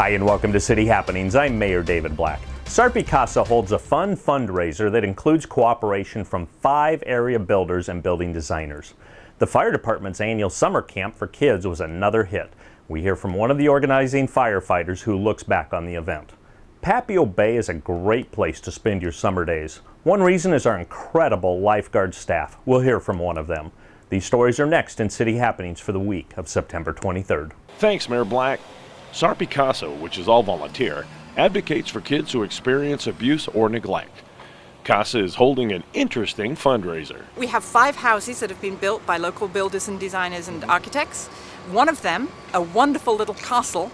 Hi and welcome to City Happenings. I'm Mayor David Black. Sarpy CASA holds a fun fundraiser that includes cooperation from 5 area builders and building designers. The fire department's annual summer camp for kids was another hit. We hear from one of the organizing firefighters who looks back on the event. Papio Bay is a great place to spend your summer days. One reason is our incredible lifeguard staff. We'll hear from one of them. These stories are next in City Happenings for the week of September 23rd. Thanks, Mayor Black. Sarpy CASA, which is all volunteer, advocates for kids who experience abuse or neglect. CASA is holding an interesting fundraiser. We have 5 houses that have been built by local builders and designers and architects. One of them, a wonderful little castle,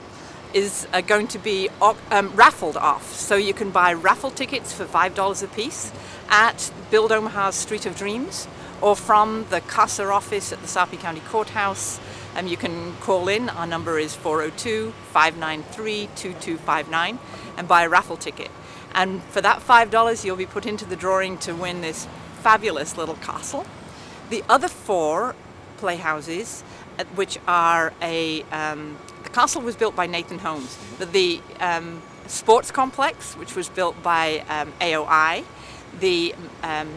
is going to be raffled off. So you can buy raffle tickets for $5 a piece at Build Omaha's Street of Dreams or from the CASA office at the Sarpy County Courthouse. You can call in. Our number is 402-593-2259 and buy a raffle ticket. And for that $5, you'll be put into the drawing to win this fabulous little castle. The other 4 playhouses, which are the castle was built by Nathan Holmes, but the sports complex, which was built by AOI, the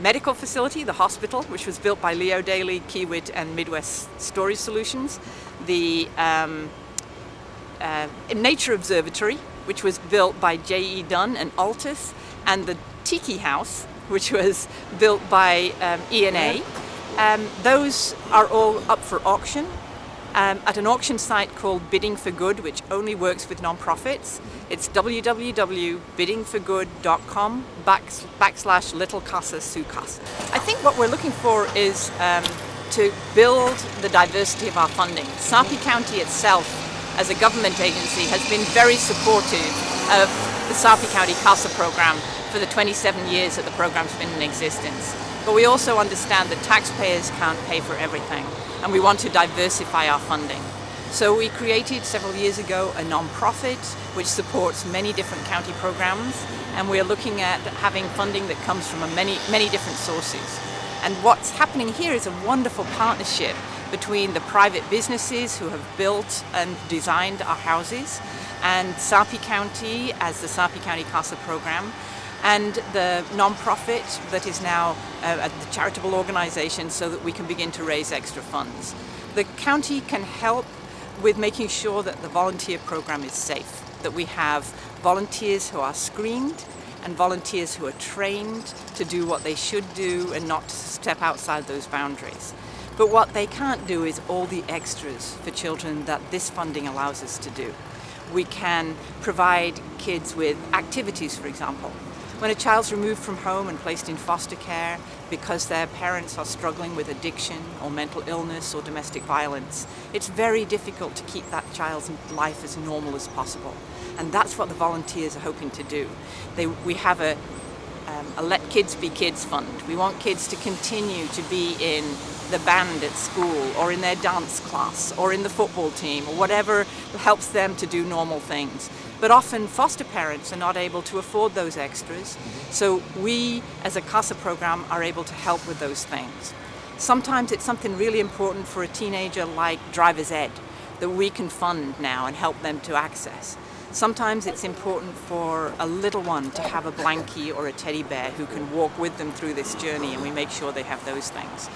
medical facility, the hospital, which was built by Leo Daly, Kiewit, and Midwest Storage Solutions, the Nature Observatory, which was built by J.E. Dunn and Altus, and the Tiki House, which was built by E&A. Those are all up for auction at an auction site called Bidding for Good, which only works with nonprofits. It's www.biddingforgood.com/Little Casa Sue Casa. I think what we're looking for is to build the diversity of our funding. Sarpy County itself, as a government agency, has been very supportive of the Sarpy County CASA program for the 27 years that the program's been in existence. But we also understand that taxpayers can't pay for everything, and we want to diversify our funding. So we created several years ago a non-profit which supports many different county programs, and we're looking at having funding that comes from many different sources. And what's happening here is a wonderful partnership between the private businesses who have built and designed our houses and Sarpy County as the Sarpy County CASA program, and the non-profit that is now the charitable organization, so that we can begin to raise extra funds. The county can help with making sure that the volunteer program is safe, that we have volunteers who are screened and volunteers who are trained to do what they should do and not to step outside those boundaries. But what they can't do is all the extras for children that this funding allows us to do. We can provide kids with activities, for example. When a child's removed from home and placed in foster care because their parents are struggling with addiction or mental illness or domestic violence, it's very difficult to keep that child's life as normal as possible. And that's what the volunteers are hoping to do. We have a Let Kids Be Kids fund. We want kids to continue to be in the band at school or in their dance class or in the football team or whatever helps them to do normal things. But often foster parents are not able to afford those extras, so we as a CASA program are able to help with those things. Sometimes it's something really important for a teenager like driver's ed that we can fund now and help them to access. Sometimes it's important for a little one to have a blankie or a teddy bear who can walk with them through this journey, and we make sure they have those things.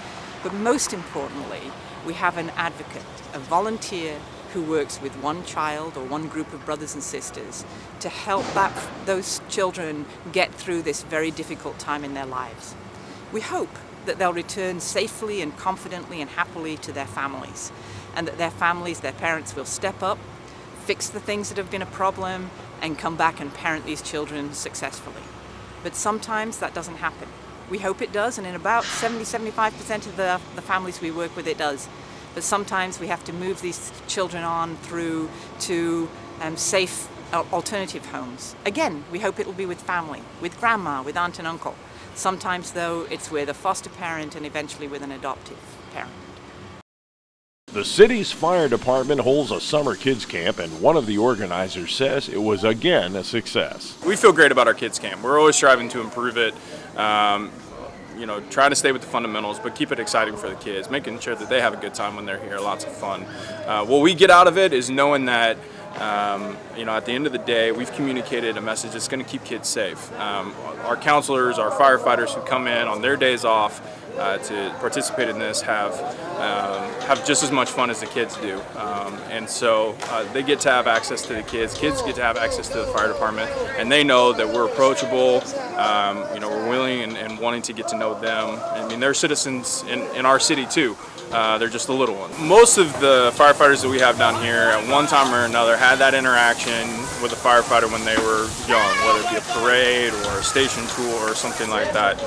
But most importantly, we have an advocate, a volunteer who works with one child or one group of brothers and sisters to help those children get through this very difficult time in their lives. We hope that they'll return safely and confidently and happily to their families, and that their parents will step up, fix the things that have been a problem, and come back and parent these children successfully. But sometimes that doesn't happen. We hope it does, and in about 70-75% of the families we work with, it does. But sometimes we have to move these children on through to safe alternative homes. Again, we hope it will be with family, with grandma, with aunt and uncle. Sometimes, though, it's with a foster parent and eventually with an adoptive parent. The city's fire department holds a summer kids camp, and one of the organizers says it was again a success. We feel great about our kids camp. We're always striving to improve it. Trying to stay with the fundamentals, but keep it exciting for the kids, making sure that they have a good time when they're here, lots of fun. What we get out of it is knowing that You know, at the end of the day, we've communicated a message that's going to keep kids safe. Our counselors, our firefighters who come in on their days off to participate in this have just as much fun as the kids do. And so they get to have access to the kids get to have access to the fire department, and they know that we're approachable, you know, we're willing and wanting to get to know them. I mean, they're citizens in our city too. They're just a little one. Most of the firefighters that we have down here at one time or another had that interaction with a firefighter when they were young, whether it be a parade or a station tour or something like that.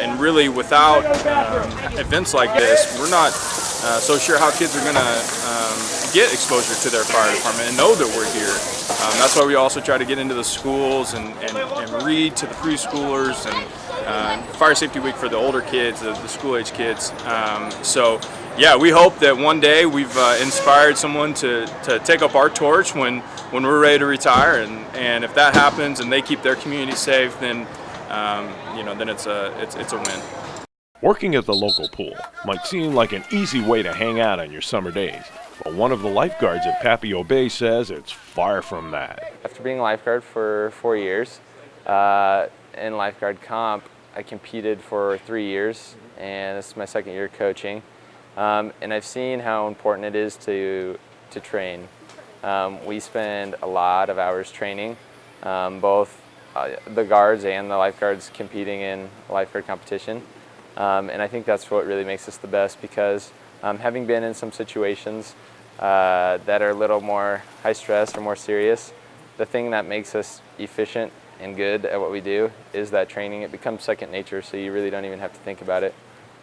And really, without events like this, we're not so sure how kids are going to get exposure to their fire department and know that we're here. That's why we also try to get into the schools and read to the preschoolers, and Fire Safety Week for the older kids, the school-age kids. So yeah, we hope that one day we've inspired someone to take up our torch when we're ready to retire, and if that happens and they keep their community safe, then you know, then it's a win. Working at the local pool might seem like an easy way to hang out on your summer days, but one of the lifeguards at Papio Bay says it's far from that. After being a lifeguard for 4 years, in lifeguard comp, I competed for 3 years, and this is my second year coaching. And I've seen how important it is to train. We spend a lot of hours training, both the guards and the lifeguards competing in lifeguard competition. And I think that's what really makes us the best, because having been in some situations that are a little more high stress or more serious, the thing that makes us efficient and good at what we do is that training. It becomes second nature, so you really don't even have to think about it.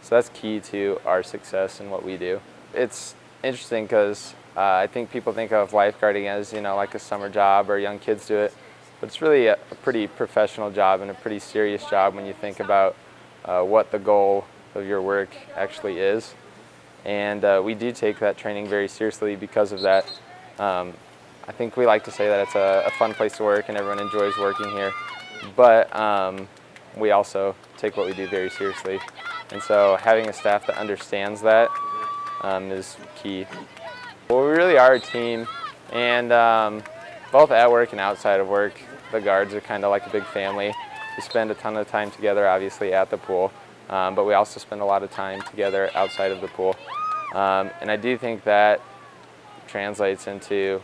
So that's key to our success in what we do. It's interesting because I think people think of lifeguarding as, you know, like a summer job, or young kids do it, but it's really a pretty professional job and a pretty serious job when you think about what the goal of your work actually is. And we do take that training very seriously because of that. I think we like to say that it's a fun place to work and everyone enjoys working here, but we also take what we do very seriously. And so having a staff that understands that is key. Well, we really are a team, and both at work and outside of work, the guards are kind of like a big family. We spend a ton of time together, obviously, at the pool, but we also spend a lot of time together outside of the pool. And I do think that translates into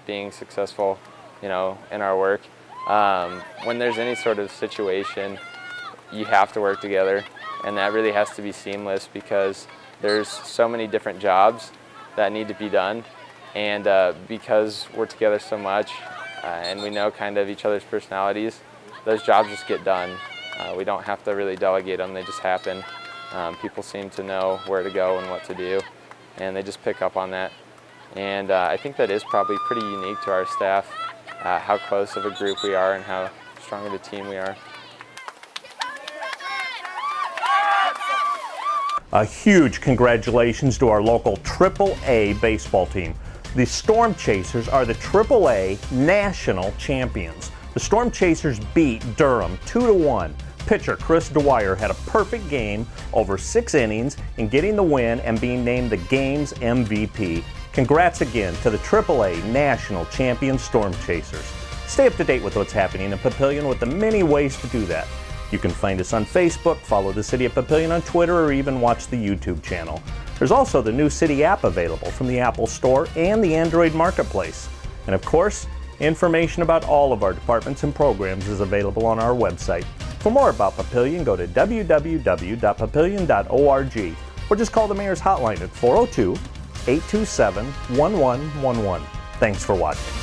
being successful, you know, in our work. When there's any sort of situation, you have to work together, and that really has to be seamless, because there's so many different jobs that need to be done, and because we're together so much and we know kind of each other's personalities, those jobs just get done. We don't have to really delegate them, they just happen. People seem to know where to go and what to do, and they just pick up on that. And I think that is probably pretty unique to our staff, how close of a group we are and how strong of a team we are. A huge congratulations to our local AAA baseball team. The Storm Chasers are the AAA national champions. The Storm Chasers beat Durham 2-1. Pitcher Chris Dwyer had a perfect game over 6 innings in getting the win and being named the game's MVP. Congrats again to the AAA national champion Storm Chasers. Stay up to date with what's happening in Papillion with the many ways to do that. You can find us on Facebook, follow the City of Papillion on Twitter, or even watch the YouTube channel. There's also the new City app available from the Apple Store and the Android Marketplace. And of course, information about all of our departments and programs is available on our website. For more about Papillion, go to www.papillion.org or just call the Mayor's Hotline at 402-827-1111. Thanks for watching.